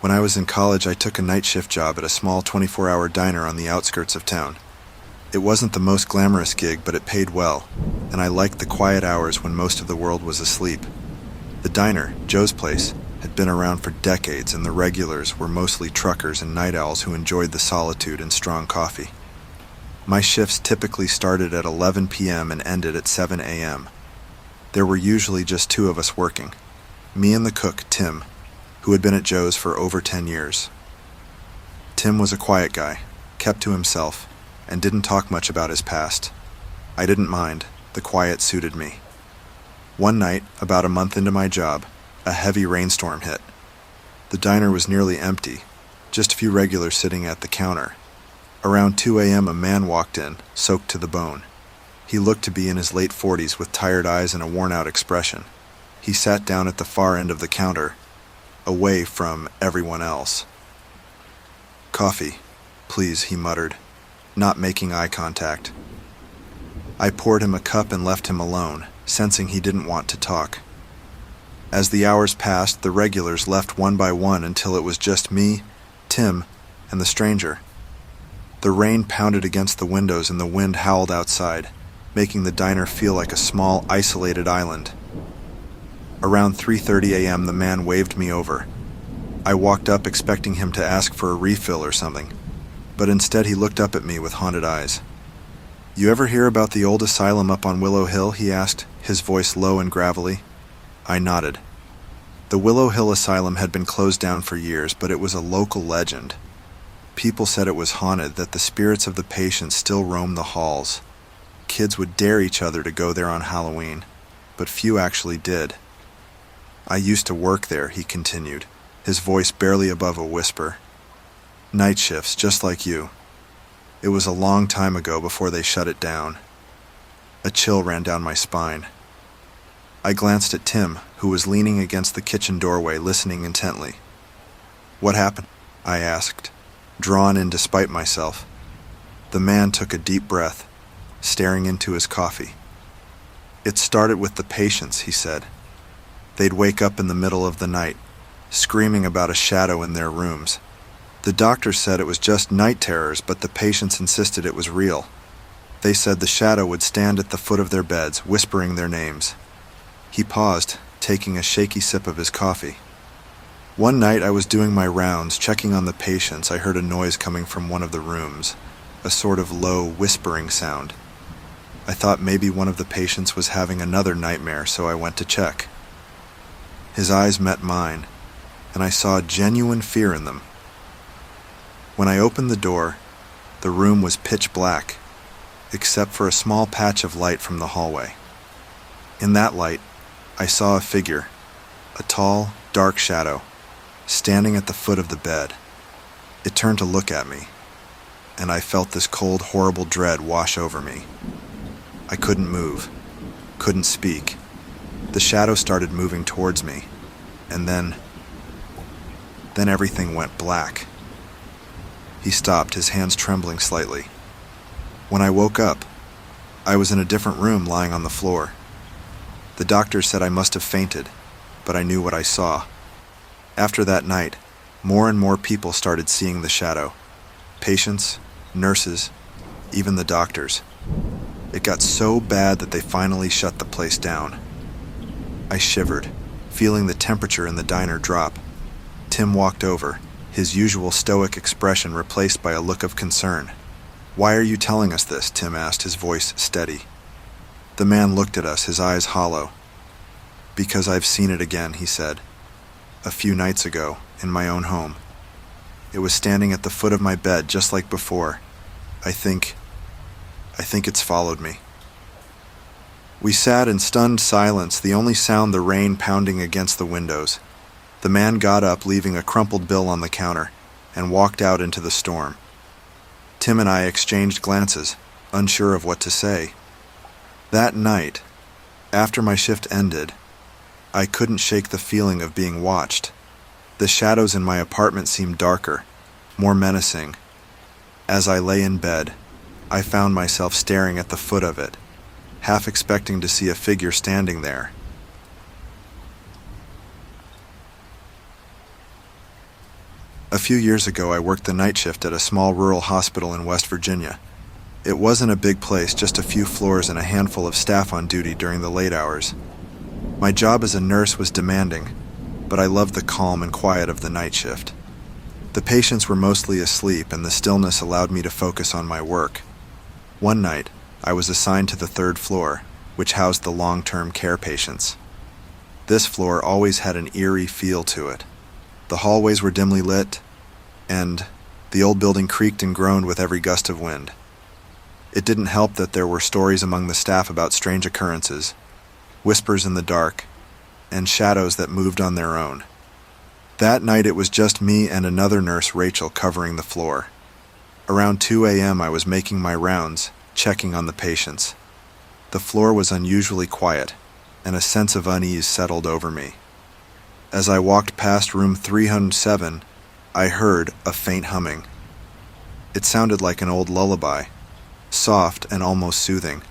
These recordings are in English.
When I was in college, I took a night shift job at a small 24-hour diner on the outskirts of town. It wasn't the most glamorous gig, but it paid well, and I liked the quiet hours when most of the world was asleep. The diner, Joe's Place, had been around for decades, and the regulars were mostly truckers and night owls who enjoyed the solitude and strong coffee. My shifts typically started at 11 p.m. and ended at 7 a.m. There were usually just two of us working, me and the cook, Tim, who had been at Joe's for over 10 years. Tim was a quiet guy, kept to himself, and didn't talk much about his past. I didn't mind. The quiet suited me. One night, about a month into my job, a heavy rainstorm hit. The diner was nearly empty, just a few regulars sitting at the counter. Around 2 a.m. a man walked in, soaked to the bone. He looked to be in his late 40s with tired eyes and a worn-out expression. He sat down at the far end of the counter, away from everyone else. "Coffee, please," he muttered, not making eye contact. I poured him a cup and left him alone, sensing he didn't want to talk. As the hours passed, the regulars left one by one until it was just me, Tim, and the stranger. The rain pounded against the windows and the wind howled outside, making the diner feel like a small, isolated island. Around 3:30 a.m. the man waved me over. I walked up expecting him to ask for a refill or something, but instead he looked up at me with haunted eyes. "You ever hear about the old asylum up on Willow Hill?" he asked, his voice low and gravelly. I nodded. The Willow Hill Asylum had been closed down for years, but it was a local legend. People said it was haunted, that the spirits of the patients still roamed the halls. Kids would dare each other to go there on Halloween, but few actually did. "I used to work there," he continued, his voice barely above a whisper. "Night shifts, just like you. It was a long time ago before they shut it down." A chill ran down my spine. I glanced at Tim, who was leaning against the kitchen doorway, listening intently. "What happened?" I asked, drawn in despite myself. The man took a deep breath, staring into his coffee. "It started with the patients," he said. "They'd wake up in the middle of the night, screaming about a shadow in their rooms. The doctors said it was just night terrors, but the patients insisted it was real. They said the shadow would stand at the foot of their beds, whispering their names." He paused, taking a shaky sip of his coffee. "One night I was doing my rounds, checking on the patients. I heard a noise coming from one of the rooms, a sort of low, whispering sound. I thought maybe one of the patients was having another nightmare, so I went to check." His eyes met mine, and I saw genuine fear in them. When I opened the door, the room was pitch black, except for a small patch of light from the hallway. In that light, I saw a figure, a tall, dark shadow, standing at the foot of the bed. It turned to look at me, and I felt this cold, horrible dread wash over me. I couldn't move, couldn't speak. The shadow started moving towards me, and then everything went black. He stopped, his hands trembling slightly. When I woke up, I was in a different room, lying on the floor. The doctor said I must have fainted, but I knew what I saw. After that night, more and more people started seeing the shadow. Patients, nurses, even the doctors. It got so bad that they finally shut the place down. I shivered, feeling the temperature in the diner drop. Tim walked over, his usual stoic expression replaced by a look of concern. "Why are you telling us this?" Tim asked, his voice steady. The man looked at us, his eyes hollow. "Because I've seen it again," he said. "A few nights ago, in my own home. It was standing at the foot of my bed, just like before. I think it's followed me." We sat in stunned silence, the only sound the rain pounding against the windows. The man got up, leaving a crumpled bill on the counter, and walked out into the storm. Tim and I exchanged glances, unsure of what to say. That night, after my shift ended, I couldn't shake the feeling of being watched. The shadows in my apartment seemed darker, more menacing. As I lay in bed, I found myself staring at the foot of it, half expecting to see a figure standing there. A few years ago, I worked the night shift at a small rural hospital in West Virginia. It wasn't a big place, just a few floors and a handful of staff on duty during the late hours. My job as a nurse was demanding, but I loved the calm and quiet of the night shift. The patients were mostly asleep, and the stillness allowed me to focus on my work. One night, I was assigned to the third floor, which housed the long-term care patients. This floor always had an eerie feel to it. The hallways were dimly lit, and the old building creaked and groaned with every gust of wind. It didn't help that there were stories among the staff about strange occurrences, whispers in the dark, and shadows that moved on their own. That night it was just me and another nurse, Rachel, covering the floor. Around 2 a.m. I was making my rounds, checking on the patients. The floor was unusually quiet, and a sense of unease settled over me. As I walked past room 307, I heard a faint humming. It sounded like an old lullaby, soft and almost soothing.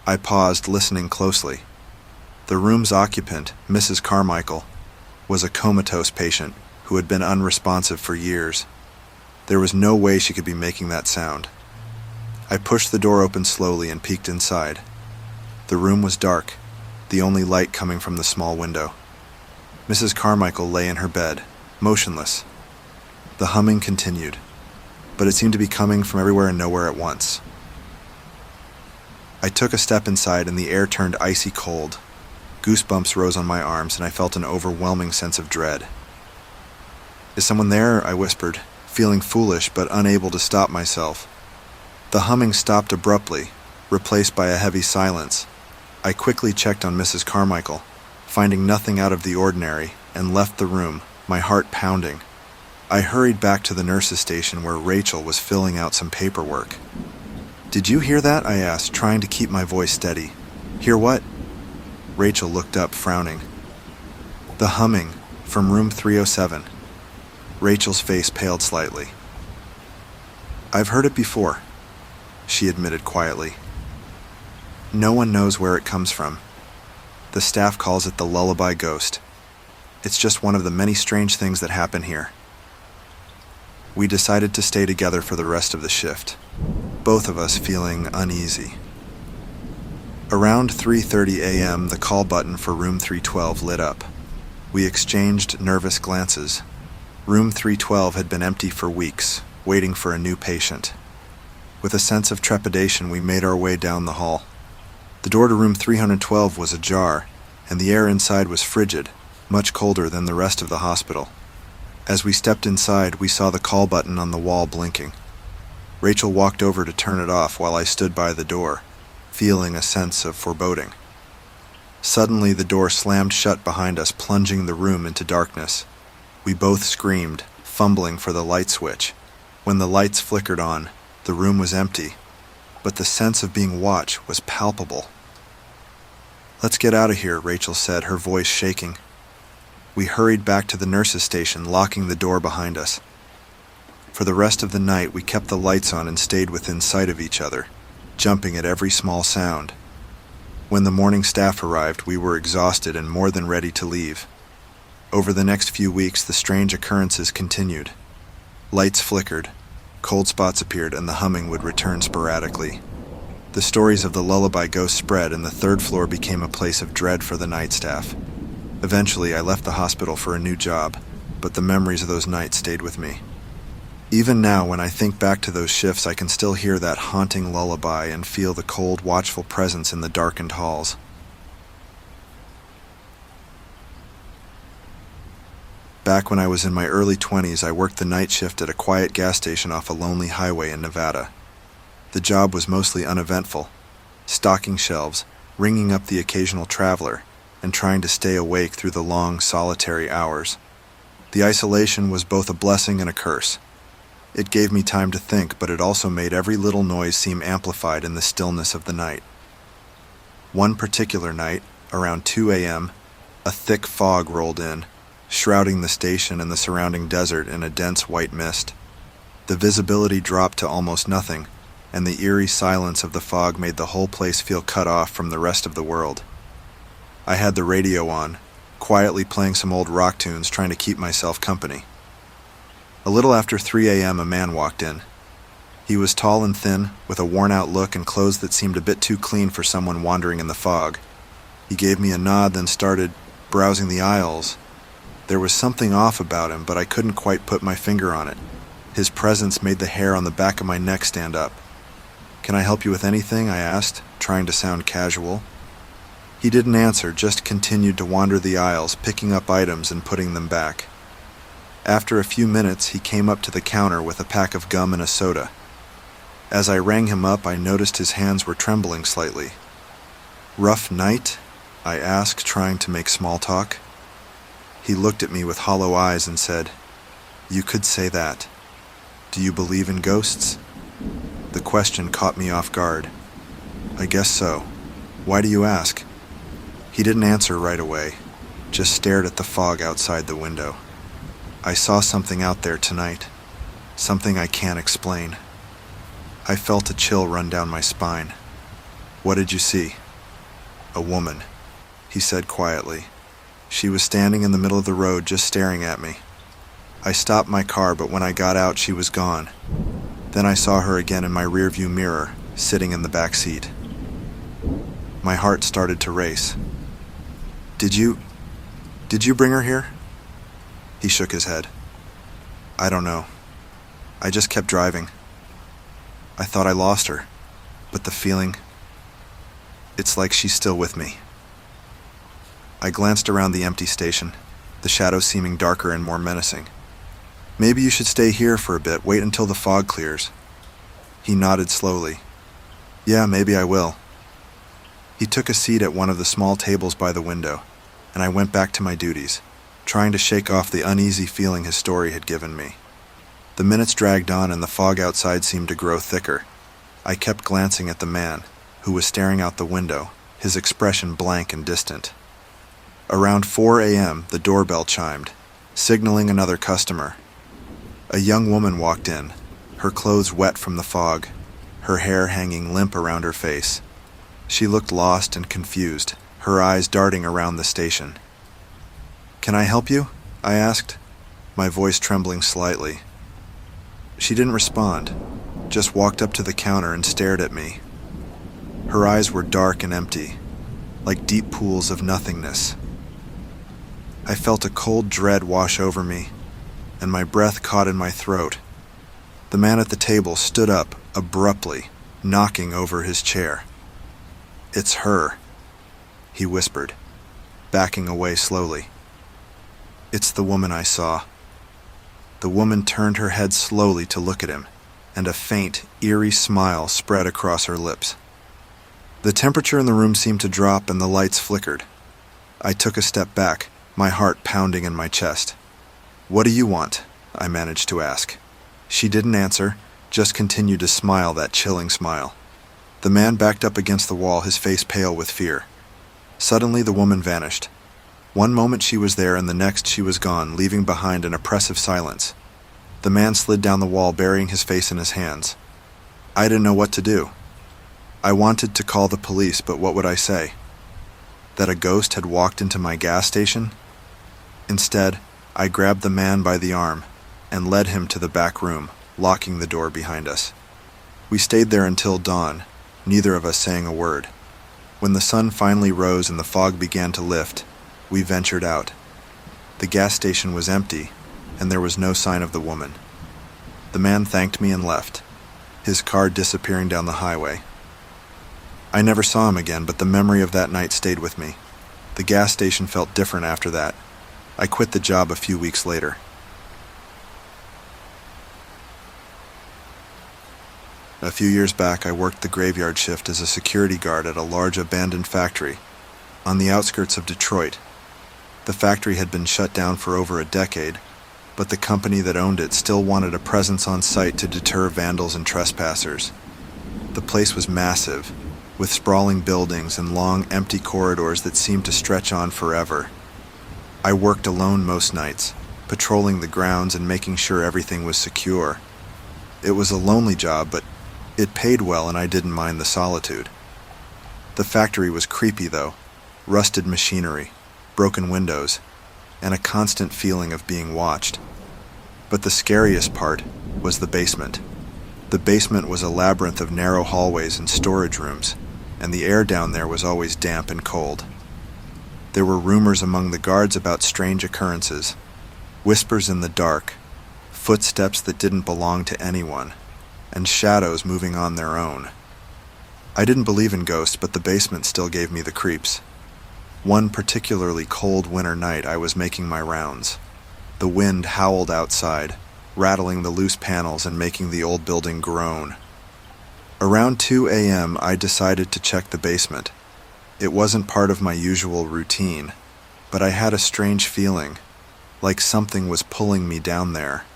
I paused, listening closely. The room's occupant, Mrs. Carmichael, was a comatose patient who had been unresponsive for years. There was no way she could be making that sound. I pushed the door open slowly and peeked inside. The room was dark, the only light coming from the small window. Mrs. Carmichael lay in her bed, motionless. The humming continued, but it seemed to be coming from everywhere and nowhere at once. I took a step inside and the air turned icy cold. Goosebumps rose on my arms and I felt an overwhelming sense of dread. "Is someone there?" I whispered, feeling foolish but unable to stop myself. The humming stopped abruptly, replaced by a heavy silence. I quickly checked on Mrs. Carmichael, finding nothing out of the ordinary, and left the room, my heart pounding. I hurried back to the nurse's station where Rachel was filling out some paperwork. "Did you hear that?" I asked, trying to keep my voice steady. "Hear what?" Rachel looked up, frowning. "The humming, from room 307. Rachel's face paled slightly. "I've heard it before," she admitted quietly. "No one knows where it comes from. The staff calls it the lullaby ghost. It's just one of the many strange things that happen here." We decided to stay together for the rest of the shift, both of us feeling uneasy. Around 3:30 a.m., the call button for room 312 lit up. We exchanged nervous glances. Room 312 had been empty for weeks, waiting for a new patient. With a sense of trepidation, we made our way down the hall. The door to room 312 was ajar, and the air inside was frigid, much colder than the rest of the hospital. As we stepped inside, we saw the call button on the wall blinking. Rachel walked over to turn it off while I stood by the door, feeling a sense of foreboding. Suddenly, the door slammed shut behind us, plunging the room into darkness. We both screamed, fumbling for the light switch. When the lights flickered on, the room was empty, but the sense of being watched was palpable. "Let's get out of here," Rachel said, her voice shaking. We hurried back to the nurse's station, locking the door behind us. For the rest of the night, we kept the lights on and stayed within sight of each other, jumping at every small sound. When the morning staff arrived, we were exhausted and more than ready to leave. Over the next few weeks, the strange occurrences continued. Lights flickered, cold spots appeared, and the humming would return sporadically. The stories of the lullaby ghost spread, and the third floor became a place of dread for the night staff. Eventually, I left the hospital for a new job, but the memories of those nights stayed with me. Even now, when I think back to those shifts, I can still hear that haunting lullaby and feel the cold, watchful presence in the darkened halls. Back when I was in my early 20s, I worked the night shift at a quiet gas station off a lonely highway in Nevada. The job was mostly uneventful, stocking shelves, ringing up the occasional traveler, and trying to stay awake through the long, solitary hours. The isolation was both a blessing and a curse. It gave me time to think, but it also made every little noise seem amplified in the stillness of the night. One particular night, around 2 a.m., a thick fog rolled in, shrouding the station and the surrounding desert in a dense white mist. The visibility dropped to almost nothing, and the eerie silence of the fog made the whole place feel cut off from the rest of the world. I had the radio on, quietly playing some old rock tunes, trying to keep myself company. A little after 3 a.m., a man walked in. He was tall and thin, with a worn-out look and clothes that seemed a bit too clean for someone wandering in the fog. He gave me a nod, then started browsing the aisles. There was something off about him, but I couldn't quite put my finger on it. His presence made the hair on the back of my neck stand up. "Can I help you with anything?" I asked, trying to sound casual. He didn't answer, just continued to wander the aisles, picking up items and putting them back. After a few minutes, he came up to the counter with a pack of gum and a soda. As I rang him up, I noticed his hands were trembling slightly. "Rough night?" I asked, trying to make small talk. He looked at me with hollow eyes and said, "You could say that. Do you believe in ghosts?" The question caught me off guard. "I guess so. Why do you ask?" He didn't answer right away, just stared at the fog outside the window. "I saw something out there tonight. Something I can't explain." I felt a chill run down my spine. "What did you see?" "A woman," he said quietly. "She was standing in the middle of the road just staring at me. I stopped my car, but when I got out, she was gone. Then I saw her again in my rearview mirror, sitting in the back seat." My heart started to race. Did you bring her here?" He shook his head. "I don't know. I just kept driving. I thought I lost her, but the feeling, it's like she's still with me." I glanced around the empty station, the shadows seeming darker and more menacing. "Maybe you should stay here for a bit, wait until the fog clears." He nodded slowly. "Yeah, maybe I will." He took a seat at one of the small tables by the window, and I went back to my duties, trying to shake off the uneasy feeling his story had given me. The minutes dragged on and the fog outside seemed to grow thicker. I kept glancing at the man, who was staring out the window, his expression blank and distant. Around 4 a.m., the doorbell chimed, signaling another customer. A young woman walked in, her clothes wet from the fog, her hair hanging limp around her face. She looked lost and confused, her eyes darting around the station. "Can I help you?" I asked, my voice trembling slightly. She didn't respond, just walked up to the counter and stared at me. Her eyes were dark and empty, like deep pools of nothingness. I felt a cold dread wash over me, and my breath caught in my throat. The man at the table stood up, abruptly, knocking over his chair. "It's her," he whispered, backing away slowly. "It's the woman I saw." The woman turned her head slowly to look at him, and a faint, eerie smile spread across her lips. The temperature in the room seemed to drop and the lights flickered. I took a step back, my heart pounding in my chest. "What do you want?" I managed to ask. She didn't answer, just continued to smile that chilling smile. The man backed up against the wall, his face pale with fear. Suddenly the woman vanished. One moment she was there and the next she was gone, leaving behind an oppressive silence. The man slid down the wall, burying his face in his hands. I didn't know what to do. I wanted to call the police, but what would I say? That a ghost had walked into my gas station? Instead, I grabbed the man by the arm and led him to the back room, locking the door behind us. We stayed there until dawn, neither of us saying a word. When the sun finally rose and the fog began to lift, we ventured out. The gas station was empty, and there was no sign of the woman. The man thanked me and left, his car disappearing down the highway. I never saw him again, but the memory of that night stayed with me. The gas station felt different after that. I quit the job a few weeks later. A few years back, I worked the graveyard shift as a security guard at a large abandoned factory on the outskirts of Detroit. The factory had been shut down for over a decade, but the company that owned it still wanted a presence on site to deter vandals and trespassers. The place was massive, with sprawling buildings and long, empty corridors that seemed to stretch on forever. I worked alone most nights, patrolling the grounds and making sure everything was secure. It was a lonely job, but it paid well and I didn't mind the solitude. The factory was creepy though, rusted machinery, broken windows, and a constant feeling of being watched. But the scariest part was the basement. The basement was a labyrinth of narrow hallways and storage rooms, and the air down there was always damp and cold. There were rumors among the guards about strange occurrences, whispers in the dark, footsteps that didn't belong to anyone, and shadows moving on their own. I didn't believe in ghosts, but the basement still gave me the creeps. One particularly cold winter night, I was making my rounds. The wind howled outside, rattling the loose panels and making the old building groan. Around 2 a.m., I decided to check the basement. It wasn't part of my usual routine, but I had a strange feeling, like something was pulling me down there.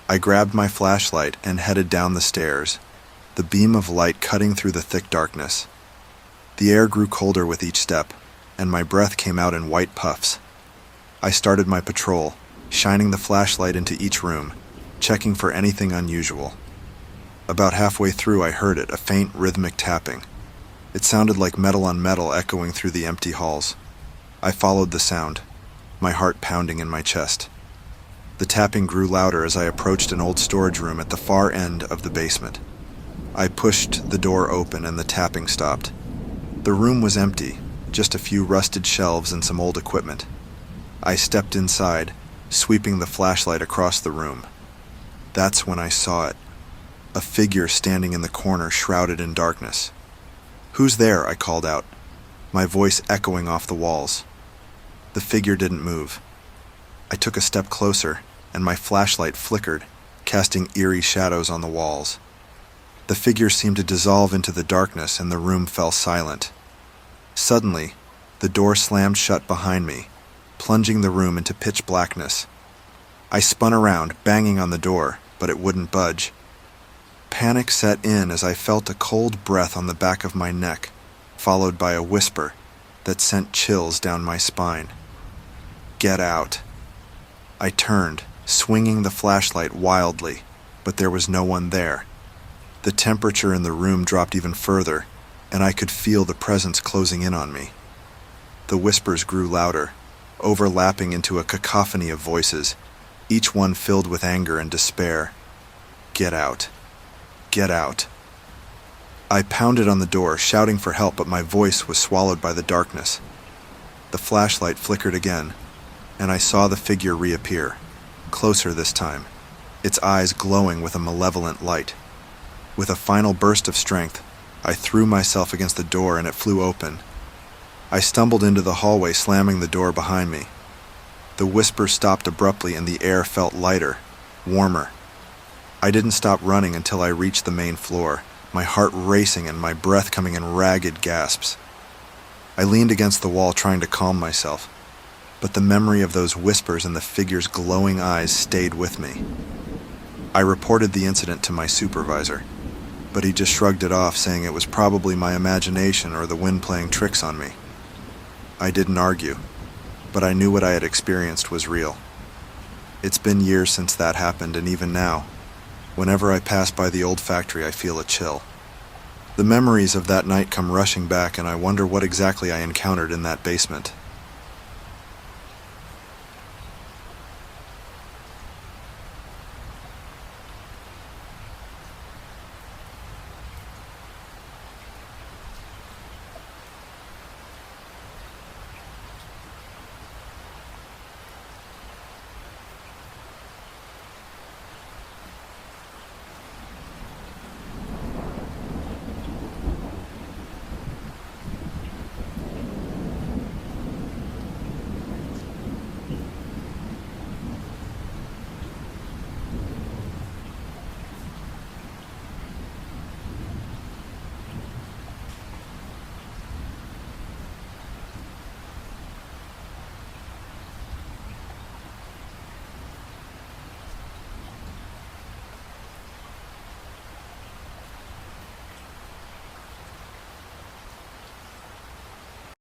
I grabbed my flashlight and headed down the stairs, the beam of light cutting through the thick darkness. The air grew colder with each step, and my breath came out in white puffs. I started my patrol, shining the flashlight into each room, checking for anything unusual. About halfway through, I heard it, a faint rhythmic tapping. It sounded like metal on metal echoing through the empty halls. I followed the sound, my heart pounding in my chest. The tapping grew louder as I approached an old storage room at the far end of the basement. I pushed the door open and the tapping stopped. The room was empty, just a few rusted shelves and some old equipment. I stepped inside, sweeping the flashlight across the room. That's when I saw it. A figure standing in the corner, shrouded in darkness. "Who's there?" I called out, my voice echoing off the walls. The figure didn't move. I took a step closer, and my flashlight flickered, casting eerie shadows on the walls. The figure seemed to dissolve into the darkness, and the room fell silent. Suddenly, the door slammed shut behind me, plunging the room into pitch blackness. I spun around, banging on the door, but it wouldn't budge. Panic set in as I felt a cold breath on the back of my neck, followed by a whisper that sent chills down my spine. "Get out." I turned, swinging the flashlight wildly, but there was no one there. The temperature in the room dropped even further, and I could feel the presence closing in on me. The whispers grew louder, overlapping into a cacophony of voices, each one filled with anger and despair. "Get out. Get out." I pounded on the door, shouting for help, but my voice was swallowed by the darkness. The flashlight flickered again, and I saw the figure reappear, closer this time, its eyes glowing with a malevolent light. With a final burst of strength, I threw myself against the door and it flew open. I stumbled into the hallway, slamming the door behind me. The whisper stopped abruptly and the air felt lighter, warmer. I didn't stop running until I reached the main floor, my heart racing and my breath coming in ragged gasps. I leaned against the wall trying to calm myself, but the memory of those whispers and the figure's glowing eyes stayed with me. I reported the incident to my supervisor, but he just shrugged it off, saying it was probably my imagination or the wind playing tricks on me. I didn't argue, but I knew what I had experienced was real. It's been years since that happened, and even now, whenever I pass by the old factory, I feel a chill. The memories of that night come rushing back, and I wonder what exactly I encountered in that basement.